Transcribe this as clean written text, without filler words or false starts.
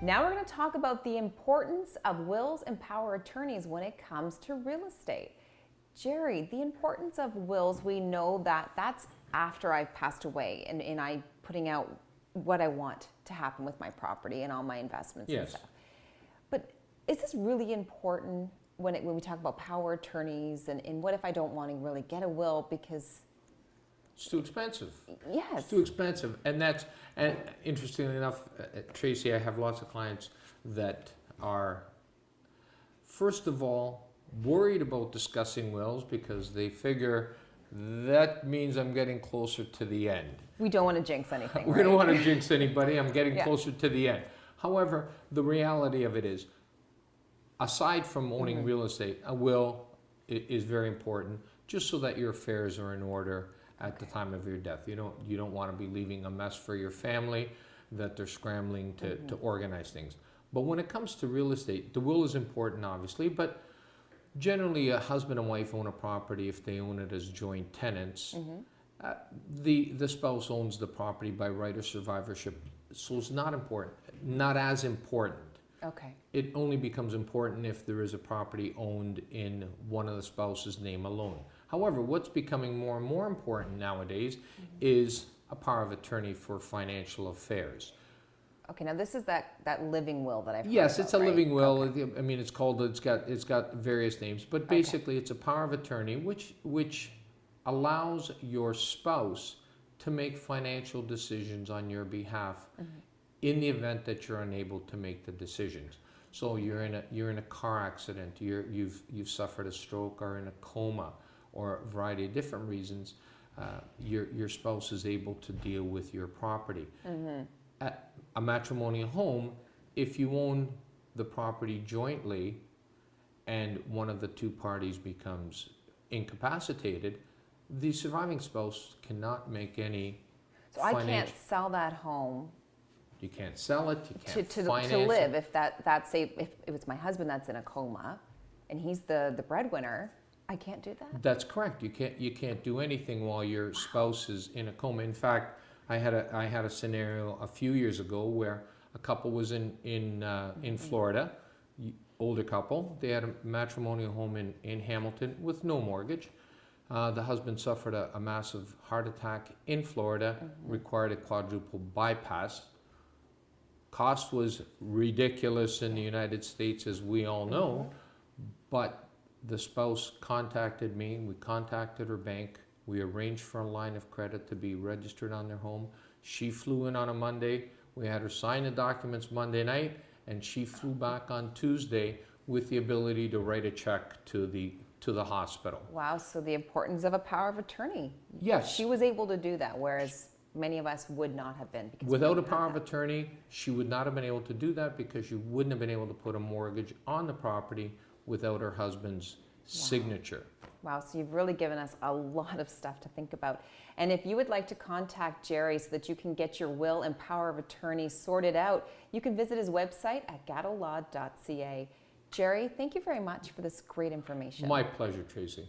Now we're going to talk about the importance of wills and power of attorneys when it comes to real estate. Gerry, the importance of wills, we know that that's after I've passed away and I putting out what I want to happen with my property and all my investments and stuff. But is this really important when we talk about power attorneys and what if I don't want to really get a will because it's too expensive? Yes. It's too expensive. And interestingly enough, Tracy, I have lots of clients that are, first of all, worried about discussing wills because they figure that means I'm getting closer to the end. We don't want to jinx anything. We don't want to jinx anybody. I'm getting closer to the end. However, the reality of it is, aside from owning real estate, a will is very important just so that your affairs are in order at the time of your death. You don't want to be leaving a mess for your family that they're scrambling to organize things. But when it comes to real estate, the will is important, obviously, but generally a husband and wife own a property if they own it as joint tenants. The spouse owns the property by right of survivorship, so it's not important, not as important. Okay. It only becomes important if there is a property owned in one of the spouse's name alone. However, what's becoming more and more important nowadays is a power of attorney for financial affairs. Okay, now this is that living will that I've heard Yes, about, it's a right? living will. Okay. I mean, it's got various names, but basically it's a power of attorney which allows your spouse to make financial decisions on your behalf in the event that you're unable to make the decisions. So you're in a car accident, you've suffered a stroke or in a coma or a variety of different reasons, your spouse is able to deal with your property. At a matrimonial home, if you own the property jointly and one of the two parties becomes incapacitated, the surviving spouse cannot make any So I can't sell that home. You can't sell it, you can't finance to live. it. If if it's my husband that's in a coma and he's the breadwinner, I can't do that? That's correct. You can't do anything while your spouse is in a coma. In fact, I had a scenario a few years ago where a couple was in Florida, older couple. They had a matrimonial home in Hamilton with no mortgage. The husband suffered a massive heart attack in Florida, required a quadruple bypass. Cost was ridiculous in the United States, as we all know, but the spouse contacted me, we contacted her bank, we arranged for a line of credit to be registered on their home. She flew in on a Monday, we had her sign the documents Monday night, and she flew back on Tuesday with the ability to write a check to the hospital. Wow, so the importance of a power of attorney. Yes. She was able to do that, whereas many of us would not have been. Without a power of attorney, she would not have been able to do that because she wouldn't have been able to put a mortgage on the property without her husband's signature. Wow, so you've really given us a lot of stuff to think about. And if you would like to contact Gerry so that you can get your will and power of attorney sorted out, you can visit his website at gattolaw.ca. Gerry, thank you very much for this great information. My pleasure, Tracy.